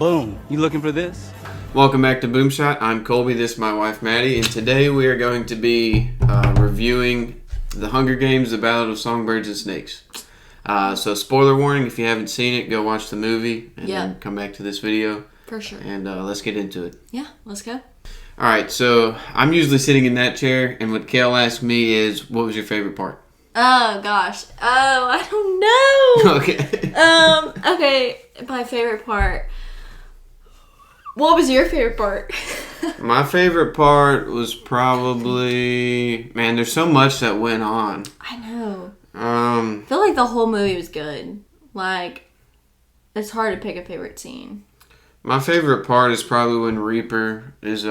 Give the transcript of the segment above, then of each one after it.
Boom. You looking for this? Welcome back to Boomshot. I'm Colby. This is my wife Maddie, and today we are going to be reviewing The Hunger Games: The Ballad of Songbirds and Snakes. So spoiler warning, if you haven't seen it, go watch the movie and then come back to this video. For sure. And let's get into it. Yeah, let's go. Alright, so I'm usually sitting in that chair, and what Kale asked me is, what was your favorite part? Oh, gosh. Oh, I don't know. Okay. Okay, my favorite part. What was your favorite part? My favorite part was probably... Man, there's so much that went on. I know. I feel like the whole movie was good. Like, it's hard to pick a favorite scene. My favorite part is probably when Reaper is,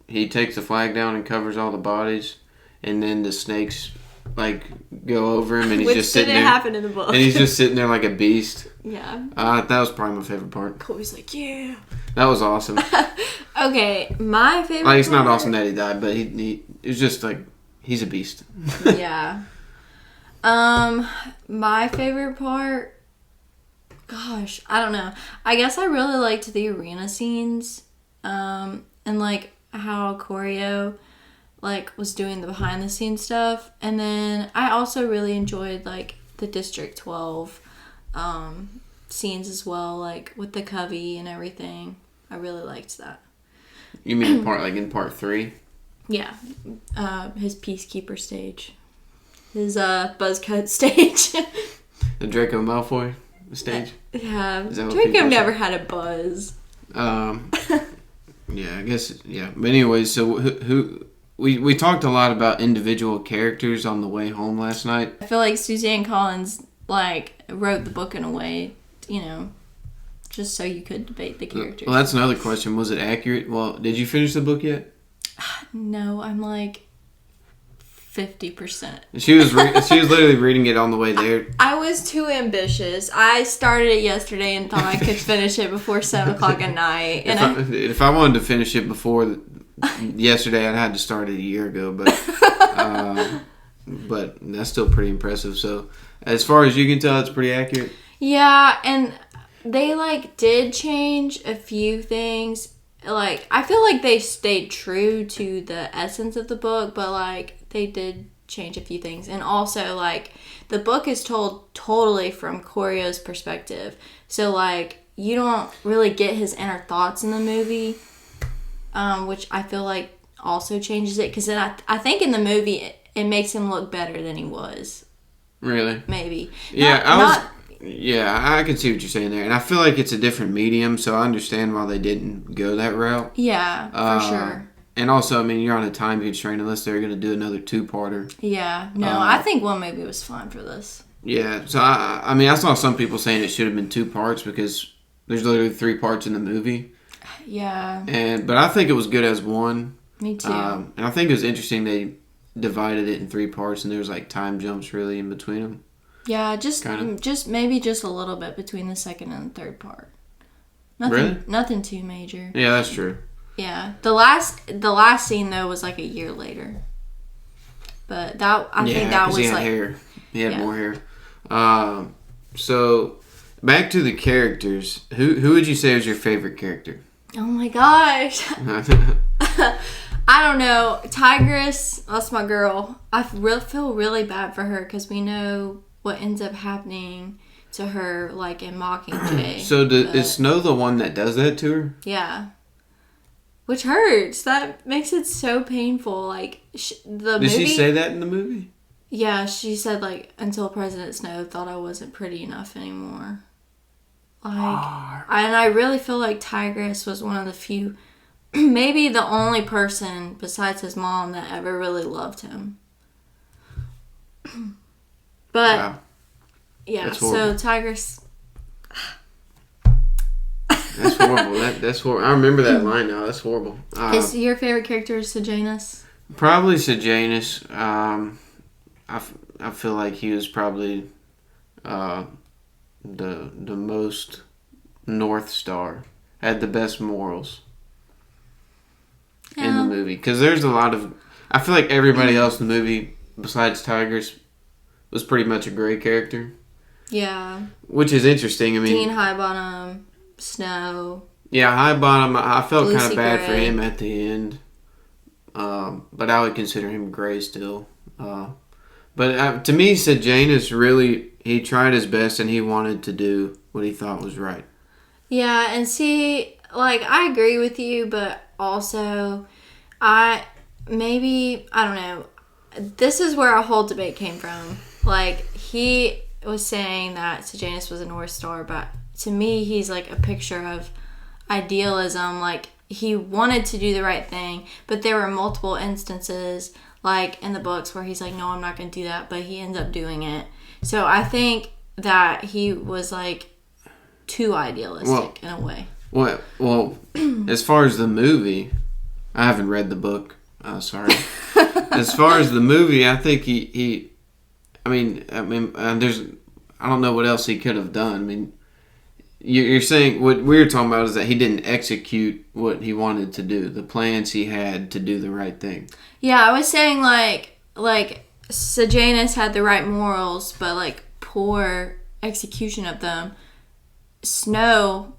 he takes the flag down and covers all the bodies, and then the snakes, like, go over him, and he's just sitting there. Which didn't happen in the book. And he's just sitting there like a beast. Yeah. That was probably my favorite part. Colby's like, yeah. That was awesome. Okay, my favorite Like, it's not part... awesome that he died, but he it was just, like, he's a beast. Yeah. My favorite part... Gosh, I don't know. I guess I really liked the arena scenes, and like how Choreo like was doing the behind the scenes stuff, and then I also really enjoyed like the District 12 scenes as well, like with the Covey and everything. I really liked that. You mean in part 3? Yeah, his Peacekeeper stage, his Buzzcut stage. The Draco Malfoy stage? Yeah, Draco never had a buzz. Yeah, I guess, yeah. But anyways, so who we talked a lot about individual characters on the way home last night. I feel like Suzanne Collins, like, wrote the book in a way, you know, just so you could debate the characters. Well, that's another question. Was it accurate? Well, did you finish the book yet? No, I'm like 50%. She was literally reading it on the way there. I was too ambitious. I started it yesterday and thought I could finish it before 7 o'clock at night. And if I wanted to finish it before yesterday, I'd had to start it a year ago. But that's still pretty impressive. So as far as you can tell, it's pretty accurate. Yeah, and they like did change a few things. Like, I feel like they stayed true to the essence of the book, but like they did change a few things. And also, like, the book is told totally from Choreo's perspective. So, like, you don't really get his inner thoughts in the movie, which I feel like also changes it. Because I think in the movie, it makes him look better than he was. Really? Maybe. Yeah, I can see what you're saying there. And I feel like it's a different medium, so I understand why they didn't go that route. Yeah, for sure. And also, I mean, you're on a time constraint unless they're going to do another 2-parter. Yeah, no, I think one movie was fine for this. Yeah, so I mean, I saw some people saying it should have been 2 parts because there's literally 3 parts in the movie. Yeah. But I think it was good as one. Me too. And I think it was interesting they divided it in 3 parts and there was like time jumps really in between them. Yeah, just maybe just a little bit between the second and the third part. Really? Nothing too major. Yeah, that's true. Yeah, the last scene though was like a year later. But I think that was he had like hair. He had more hair. So back to the characters. Who would you say was your favorite character? Oh my gosh. I don't know. Tigress, that's my girl. I feel really bad for her because we know what ends up happening to her, like in Mockingjay. So is Snow the one that does that to her? Yeah. Which hurts. That makes it so painful. Like, Did she say that in the movie? Yeah, she said, like, until President Snow thought I wasn't pretty enough anymore. Like, and I really feel like Tigress was one of the few, maybe the only person besides his mom that ever really loved him. But, wow. Yeah, so Tigress... That's horrible. That's horrible. I remember that line now. That's horrible. Is your favorite character Sejanus? Probably Sejanus. I feel like he was probably the most North Star. Had the best morals in the movie. Because there's a lot of... I feel like everybody else in the movie, besides Tigress, was pretty much a gray character. Yeah. Which is interesting. I mean, Dean Highbottom, Snow. Yeah, High Bottom. I felt kind Lucy of bad for Gray. him at the end, but I would consider him Gray still. But to me, Sejanus really he tried his best and he wanted to do what he thought was right. Yeah, and see, like, I agree with you, but also, I don't know. This is where our whole debate came from. Like, he was saying that Sejanus was a North Star, but to me, he's like a picture of idealism. Like, he wanted to do the right thing, but there were multiple instances, like in the books, where he's like, no, I'm not going to do that, but he ends up doing it. So I think that he was like too idealistic in a way. Well, as far as the movie, I haven't read the book. Sorry. As far as the movie, I think I mean, I don't know what else he could have done. I mean, you're saying what we're talking about is that he didn't execute what he wanted to do, the plans he had to do the right thing. Yeah, I was saying like Sejanus had the right morals, but like poor execution of them. Snow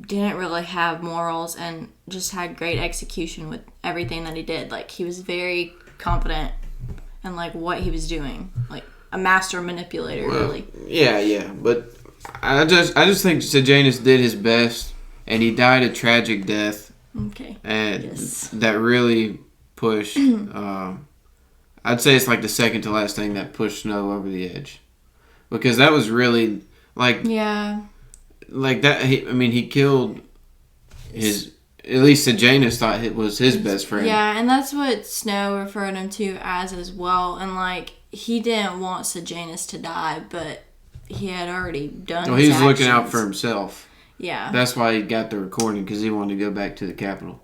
didn't really have morals and just had great execution with everything that he did. Like, he was very confident in like what he was doing, like a master manipulator, really. Yeah, but I just think Sejanus did his best, and he died a tragic death. Okay. And yes. that really pushed. I'd say it's like the second to last thing that pushed Snow over the edge, because that was really like like that. He killed his. At least Sejanus thought it was his best friend. Yeah, and that's what Snow referred him to as well. And like, he didn't want Sejanus to die, but he had already done. Well, he was looking out for himself. Yeah, that's why he got the recording, because he wanted to go back to the capital.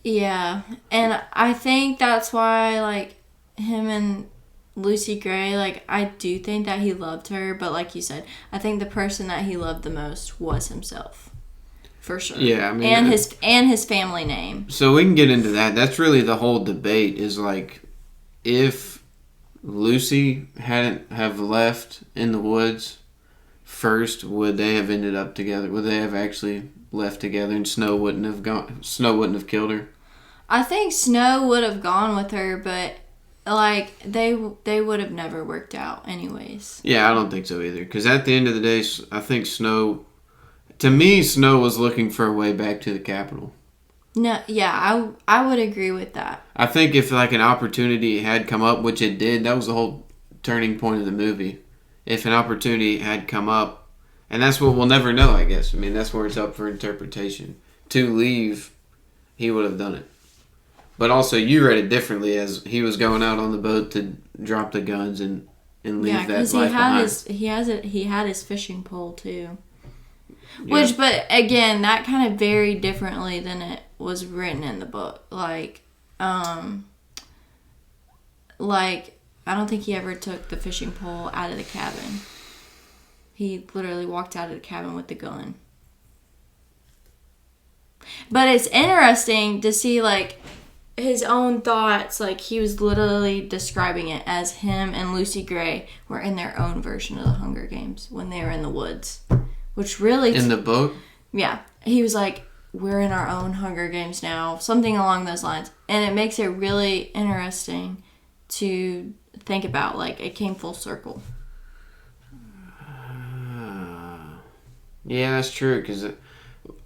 Yeah, and I think that's why like him and Lucy Gray, like, I do think that he loved her, but like you said, I think the person that he loved the most was himself. For sure. Yeah, I mean, and his family name. So we can get into that. That's really the whole debate, is like, if Lucy hadn't have left in the woods first, would they have ended up together? Would they have actually left together, and Snow wouldn't have killed her? I think Snow would have gone with her, but like, they would have never worked out anyways. Yeah, I don't think so either. Because at the end of the day, I think Snow was looking for a way back to the capital. No, yeah, I would agree with that. I think if like an opportunity had come up, which it did, that was the whole turning point of the movie. If an opportunity had come up, and that's what we'll never know, I guess. I mean, that's where it's up for interpretation. To leave, he would have done it. But also, you read it differently, as he was going out on the boat to drop the guns and leave that life behind. He had his fishing pole too. Yeah. But again, that kind of varied differently than it was written in the book. Like, I don't think he ever took the fishing pole out of the cabin. He literally walked out of the cabin with the gun. But it's interesting to see, like, his own thoughts. Like, he was literally describing it as him and Lucy Gray were in their own version of the Hunger Games when they were in the woods. Which really... In the book? Yeah. He was like, we're in our own Hunger Games now. Something along those lines. And it makes it really interesting to think about. Like, it came full circle. Yeah, that's true. Because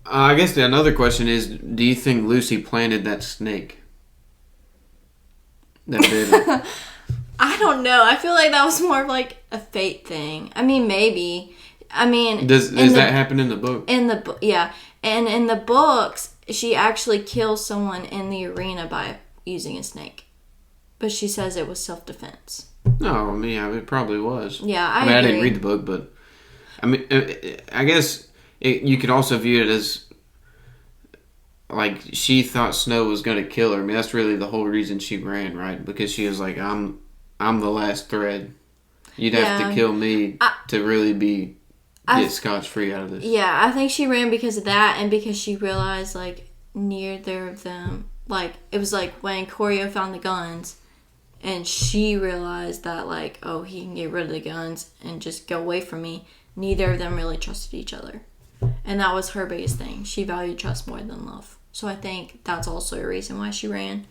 I guess another question is, do you think Lucy planted that snake? That bit her? I don't know. I feel like that was more of like a fate thing. I mean, maybe... does that happen in the book? Yeah, and in the books, she actually kills someone in the arena by using a snake, but she says it was self-defense. No, I mean, it probably was. Yeah, I agree. I didn't read the book, but I mean, I guess you could also view it as like she thought Snow was going to kill her. I mean, that's really the whole reason she ran, right? Because she was like, "I'm the last thread. You'd have to kill me to really get scotch-free out of this." Yeah, I think she ran because of that, and because she realized, like, neither of them, like, it was like when Corio found the guns, and she realized that, like, oh, he can get rid of the guns and just go away from me. Neither of them really trusted each other. And that was her biggest thing. She valued trust more than love. So I think that's also a reason why she ran.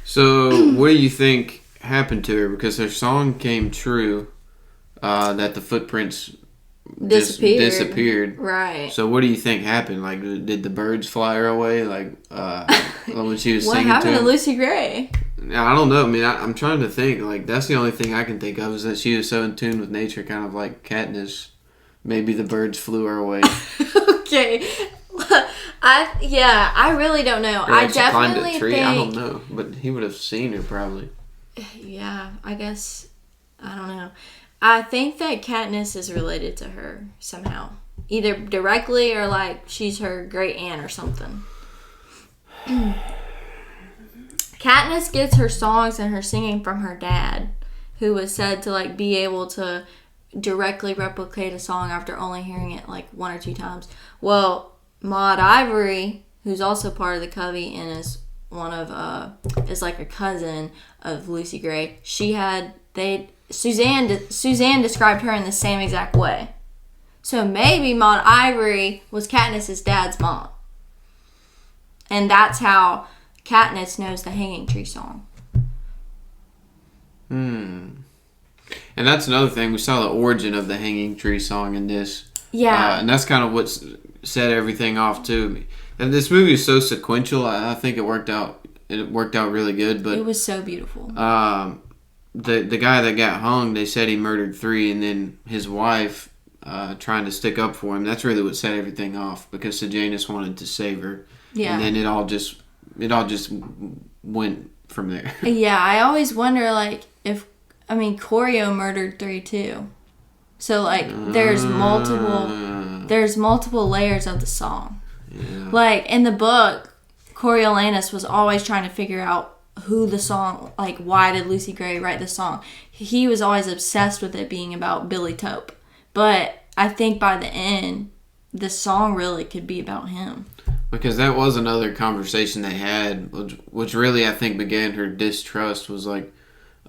So what do you think happened to her? Because her song came true, that the footprints just disappeared. Right. So what do you think happened? Like, did the birds fly her away? Like, when she was what singing happened to Lucy Gray? I don't know. I mean, I'm trying to think. Like, that's the only thing I can think of is that she was so in tune with nature, kind of like Katniss. Maybe the birds flew her away. Okay. I really don't know. Or like I she climbed definitely a tree. think, I don't know, but he would have seen her probably. Yeah, I guess. I don't know. I think that Katniss is related to her somehow, either directly or like she's her great aunt or something. Katniss gets her songs and her singing from her dad, who was said to like be able to directly replicate a song after only hearing it like 1 or 2 times. Well, Maud Ivory, who's also part of the Covey and is one of is like a cousin of Lucy Gray. Suzanne described her in the same exact way. So maybe Maud Ivory was Katniss's dad's mom. And that's how Katniss knows the Hanging Tree song. And that's another thing. We saw the origin of the Hanging Tree song in this. Yeah. And that's kind of what set everything off, too. And this movie is so sequential. I think it worked out. It worked out really good. But it was so beautiful. The guy that got hung, they said he murdered 3, and then his wife trying to stick up for him. That's really what set everything off, because Sejanus wanted to save her. Yeah. And then it all just went from there. Yeah, I always wonder, like, Corio murdered 3 too. So like, there's multiple layers of the song. Yeah. Like in the book, Coriolanus was always trying to figure out who the song, like, why did Lucy Gray write the song? He was always obsessed with it being about Billy Tope. But I think by the end, the song really could be about him. Because that was another conversation they had, which really I think began her distrust. Was like,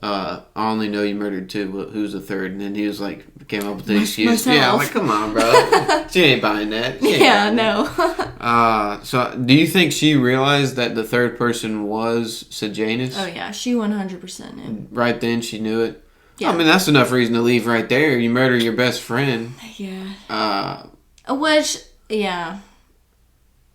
I only know you murdered 2. Who's the third? And then he was like, came up with the excuse. Myself. Yeah, I'm like, come on, bro. She ain't buying that. No. So do you think she realized that the third person was Sejanus? Oh yeah, she 100% knew. Right then she knew it. Yeah. I mean, that's enough reason to leave right there. You murder your best friend. Yeah. Yeah.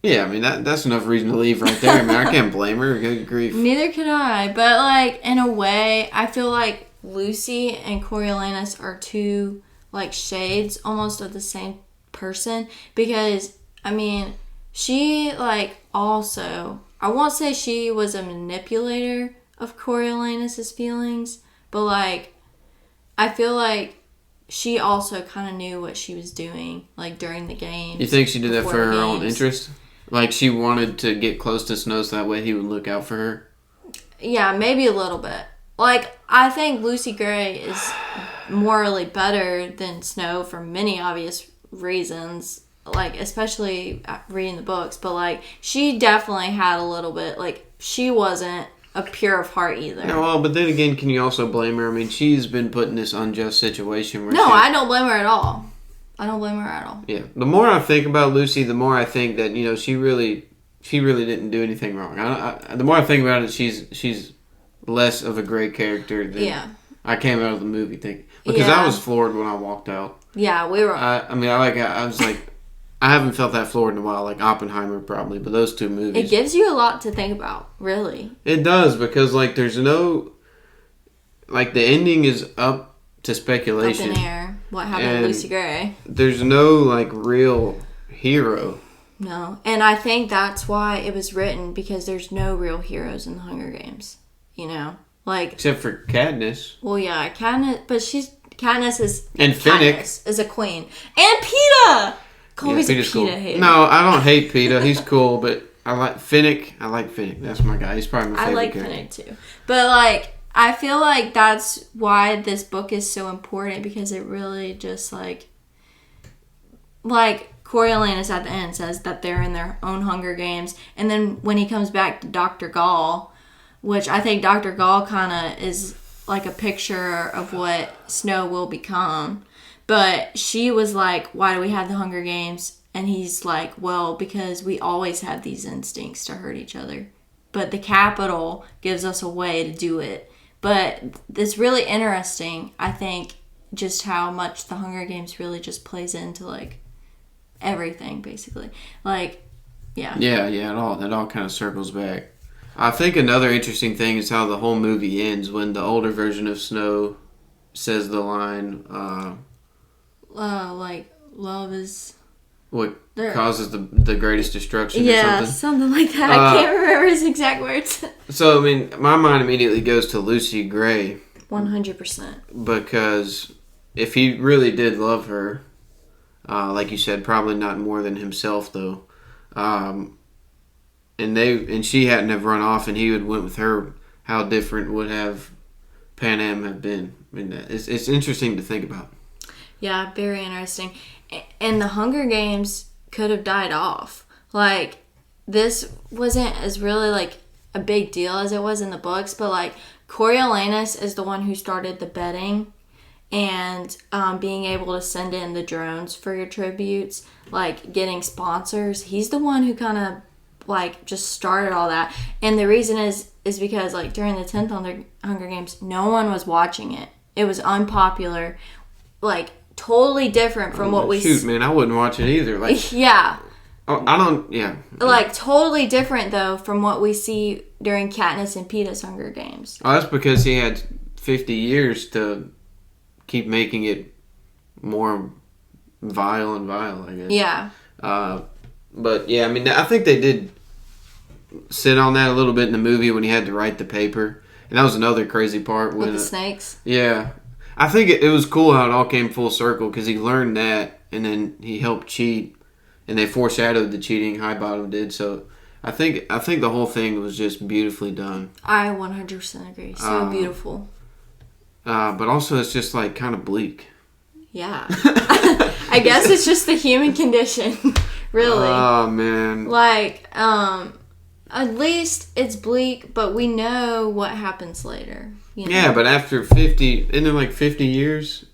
Yeah, I mean, that's enough reason to leave right there. I mean, I can't blame her. Good grief. Neither could I. But, like, in a way, I feel like Lucy and Coriolanus are 2, like, shades almost of the same person. Because, I mean, she, like, also... I won't say she was a manipulator of Coriolanus' feelings. But, like, I feel like she also kind of knew what she was doing, like, during the games. You think she did that for her own interest? Like, she wanted to get close to Snow so that way he would look out for her? Yeah, maybe a little bit. Like, I think Lucy Gray is morally better than Snow for many obvious reasons. Like, especially reading the books. But, like, she definitely had a little bit, like, she wasn't a pure of heart either. Yeah, well, but then again, can you also blame her? I mean, she's been put in this unjust situation where I don't blame her at all. I don't blame her at all. Yeah. The more I think about Lucy, the more I think that, she really didn't do anything wrong. The more I think about it, she's less of a great character than I came out of the movie thinking. Because I was floored when I walked out. Yeah, we were. I was like, I haven't felt that floored in a while, like Oppenheimer probably, but those 2 movies. It gives you a lot to think about, really. It does, because, like, there's no, like, the ending is up to speculation. Up in air. What happened to Lucy Gray? There's no, like, real hero. No. And I think that's why it was written, because there's no real heroes in the Hunger Games. Like... Except for Katniss. Well, yeah, Katniss... But Katniss is... And Finnick. Katniss is a queen. And Peeta! Colby's a Peeta hater. No, I don't hate Peeta. He's cool, but I like Finnick. That's my guy. He's probably my favorite character. I like Finnick, too. But, like... I feel like that's why this book is so important, because it really just, like Coriolanus at the end says that they're in their own Hunger Games. And then when he comes back to Dr. Gall, which I think Dr. Gall kind of is like a picture of what Snow will become. But she was like, why do we have the Hunger Games? And he's like, well, because we always have these instincts to hurt each other. But the Capitol gives us a way to do it. But it's really interesting, I think, just how much the Hunger Games really just plays into, like, everything, basically. Like, yeah. Yeah, it all kind of circles back. I think another interesting thing is how the whole movie ends when the older version of Snow says the line, like, love is... what causes the greatest destruction or something? Yeah, something like that. I can't remember his exact words. So, I mean, my mind immediately goes to Lucy Gray. 100%. Because if he really did love her, like you said, probably not more than himself, though. And she hadn't have run off, and he would went with her. How different would have Pan Am have been? I mean, it's interesting to think about. Yeah, very interesting. And the Hunger Games could have died off. Like, this wasn't as really, like, a big deal as it was in the books, but, like, Coriolanus is the one who started the betting and being able to send in the drones for your tributes, like, getting sponsors. He's the one who kind of, like, just started all that. And the reason is because, like, during the 10th Hunger Games, no one was watching it. It was unpopular. Like, totally different from what we... Shoot, man, I wouldn't watch it either. Like, yeah. I don't... Yeah. Like, totally different, though, from what we see during Katniss and Peeta's Hunger Games. Oh, that's because he had 50 years to keep making it more vile and vile, I guess. Yeah. But, yeah, I mean, I think they did sit on that a little bit in the movie when he had to write the paper. And that was another crazy part. With the snakes? Yeah. I think it was cool how it all came full circle because he learned that and then he helped cheat and they foreshadowed the cheating. Highbottom did. So I think the whole thing was just beautifully done. I 100% agree. So beautiful. But also it's just like kind of bleak. Yeah. I guess it's just the human condition. Really. Oh, man. Like, at least it's bleak, but we know what happens later. You know? Yeah, but after 50, isn't it like 50 years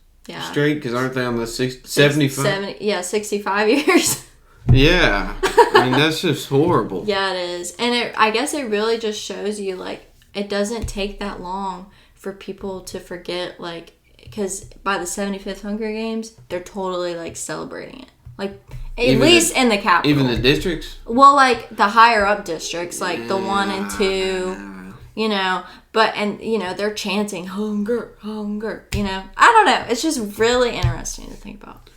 straight? Because aren't they on the 75? Yeah, 65 years. Yeah. I mean, that's just horrible. Yeah, it is. And I guess it really just shows you, like, it doesn't take that long for people to forget, like, because by the 75th Hunger Games, they're totally, like, celebrating it. Like, at least in the capital. Even the districts? Well, like, the higher up districts, like the 1 and 2, you know. But, and, you know, they're chanting, hunger, hunger, you know. I don't know. It's just really interesting to think about.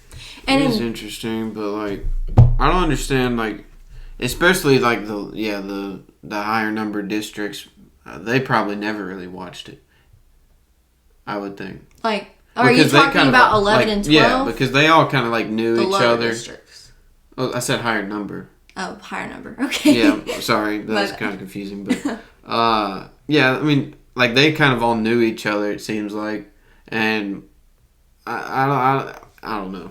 And it is interesting, but, like, I don't understand, like, especially, like, the higher number districts, they probably never really watched it, I would think. Like, are you talking about 11 and 12? Yeah, because they all kind of, like, knew each other. Districts. Oh, I said higher number. Oh, higher number. Okay. Yeah, sorry. That's kind of confusing. But, yeah, I mean, like, they kind of all knew each other, it seems like. And I don't know.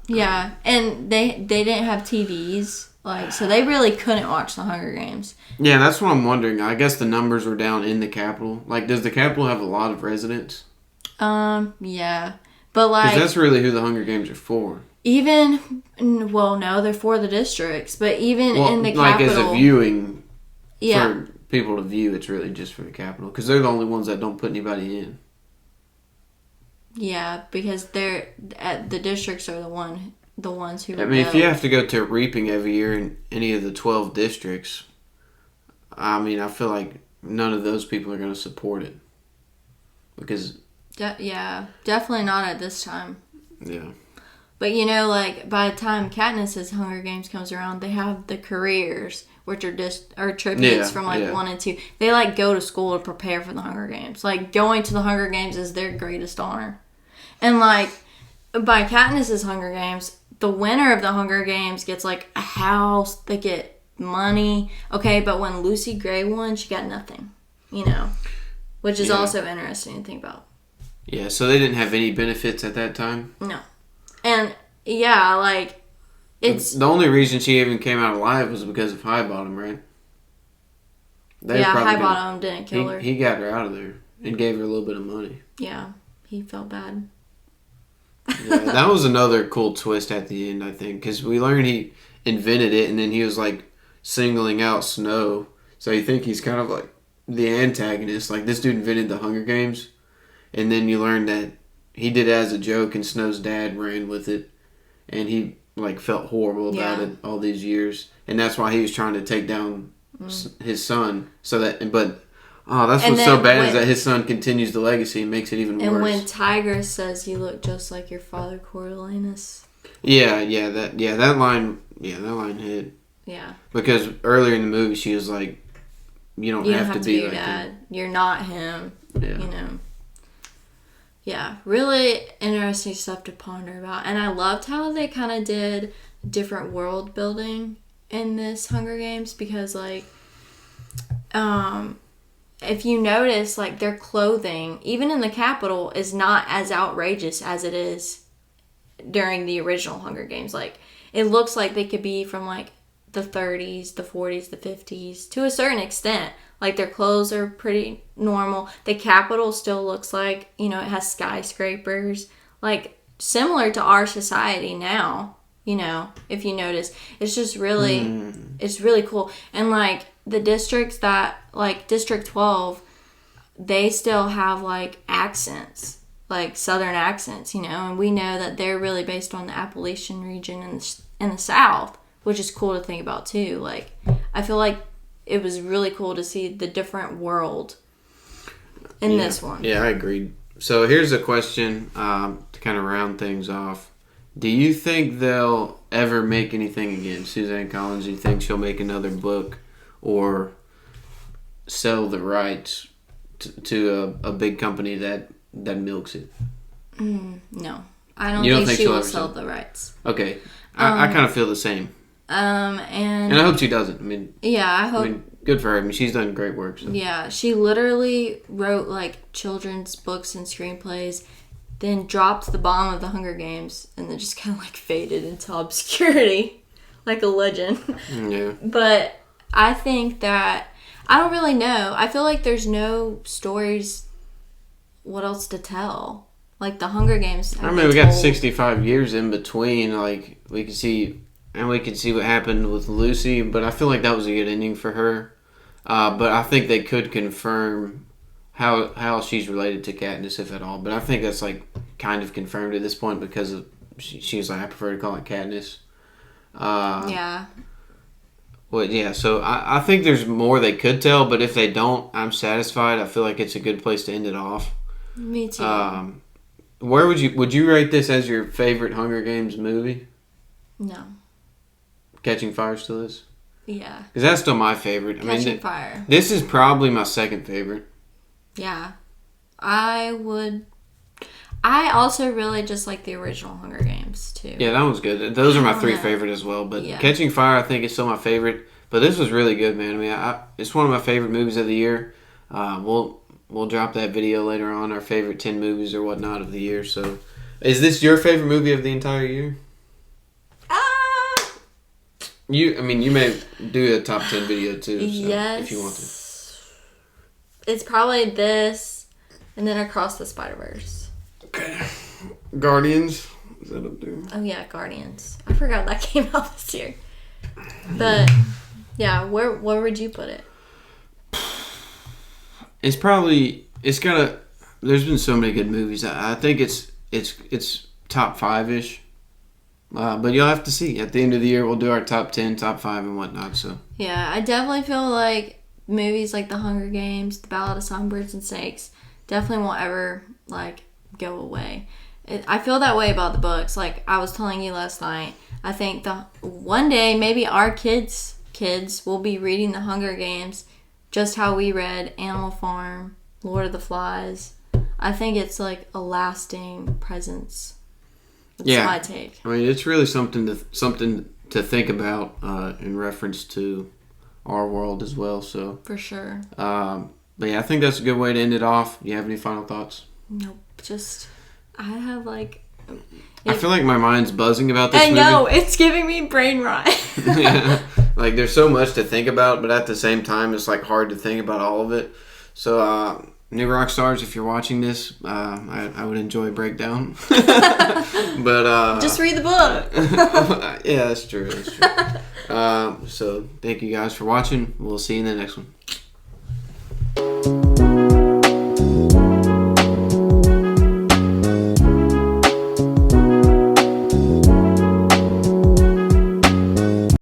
Yeah, and they didn't have TVs. Like, so they really couldn't watch the Hunger Games. Yeah, that's what I'm wondering. I guess the numbers were down in the Capitol. Like, does the Capitol have a lot of residents? Yeah. But, like... Because that's really who the Hunger Games are for. Even... Well, no, they're for the districts. But even in the Capitol... like, as a viewing... Yeah. For people to view, it's really just for the Capitol. Because they're the only ones that don't put anybody in. Yeah, because the districts are the ones who... I mean, if you have to go to reaping every year in any of the 12 districts... I mean, I feel like none of those people are going to support it. Because... yeah, definitely not at this time. Yeah. But, you know, like, by the time Katniss's Hunger Games comes around, they have the careers, which are tributes from, like, 1 and 2. They, like, go to school to prepare for the Hunger Games. Like, going to the Hunger Games is their greatest honor. And, like, by Katniss's Hunger Games, the winner of the Hunger Games gets, like, a house. They get money. Okay, but when Lucy Gray won, she got nothing. You know? Which is also interesting to think about. Yeah, so they didn't have any benefits at that time? No. And, yeah, like, it's... The only reason she even came out alive was because of Highbottom, right? Highbottom didn't kill her. He got her out of there and gave her a little bit of money. Yeah, he felt bad. Yeah, that was another cool twist at the end, I think, because we learned he invented it, and then he was like singling out Snow. So you think he's kind of like the antagonist. Like this dude invented the Hunger Games, and then you learn that he did it as a joke, and Snow's dad ran with it, and he like felt horrible about it all these years, and that's why he was trying to take down his son. So that, but that's what's so bad is that his son continues the legacy and makes it even worse. And when Tiger says, "You look just like your father, Coriolanus." That line hit. Yeah. Because earlier in the movie, she was like, "You don't have to be your like dad. him. You're not him." Yeah. You know. Yeah, really interesting stuff to ponder about. And I loved how they kind of did different world building in this Hunger Games because, like, if you notice, like, their clothing, even in the Capitol, is not as outrageous as it is during the original Hunger Games. Like, it looks like they could be from, like, the 30s, the 40s, the 50s, to a certain extent. Like, their clothes are pretty normal. The Capitol still looks like, it has skyscrapers. Like, similar to our society now, if you notice. It's just really, it's really cool. And, like, the districts that, like, District 12, they still have, like, accents. Like, Southern accents, And we know that they're really based on the Appalachian region in the South, which is cool to think about, too. Like, I feel like it was really cool to see the different world in this one. Yeah, I agreed. So here's a question to kind of round things off. Do you think they'll ever make anything again? Suzanne Collins, do you think she'll make another book or sell the rights to a big company that milks it? No. I don't think she will sell the rights. Okay. I kind of feel the same. And I hope she doesn't. I mean, I hope. Good for her. I mean, she's done great work. So. Yeah, she literally wrote like children's books and screenplays, then dropped the bomb of the Hunger Games, and then just kind of like faded into obscurity, like a legend. Yeah. But I think that I don't really know. I feel like there's no stories. What else to tell? Like the Hunger Games. I mean, we got 65 years in between. Like we can see. And we can see what happened with Lucy, but I feel like that was a good ending for her. But I think they could confirm how she's related to Katniss, if at all. But I think that's like kind of confirmed at this point because she was like, I prefer to call it Katniss. Yeah. Well, yeah. So I think there's more they could tell, but if they don't, I'm satisfied. I feel like it's a good place to end it off. Me too. Where would you rate this as your favorite Hunger Games movie? No. Catching Fire still is? Yeah. Because that's still my favorite. Catching Fire. This is probably my second favorite. Yeah. I also really just like the original Hunger Games, too. Yeah, that one's good. Those are my three favorite as well. But Catching Fire, I think, is still my favorite. But this was really good, man. I mean, it's one of my favorite movies of the year. We'll drop that video later on, our favorite 10 movies or whatnot of the year. So, is this your favorite movie of the entire year? You may do a top 10 video too, so yes, if you want to. It's probably this, and then Across the Spider-Verse. Okay. Guardians? Is that up there? Oh yeah, Guardians. I forgot that came out this year. But, yeah, where would you put it? There's been so many good movies. I think it's top 5-ish. But you'll have to see. At the end of the year, we'll do our top 10, top 5, and whatnot. So yeah, I definitely feel like movies like The Hunger Games, The Ballad of Songbirds and Snakes definitely won't ever, like, go away. I feel that way about the books. Like, I was telling you last night, I think one day, maybe our kids will be reading The Hunger Games just how we read Animal Farm, Lord of the Flies. I think it's, like, a lasting presence. That's my take. I mean, it's really something to think about in reference to our world as well. So for sure. But yeah, I think that's a good way to end it off. Do you have any final thoughts? Nope. Just I have like. I feel like my mind's buzzing about this movie. I know, it's giving me brain rot. Yeah, like there's so much to think about, but at the same time, it's like hard to think about all of it. So New rock stars, if you're watching this, I would enjoy a breakdown. But just read the book. yeah, that's true. So thank you guys for watching. We'll see you in the next one.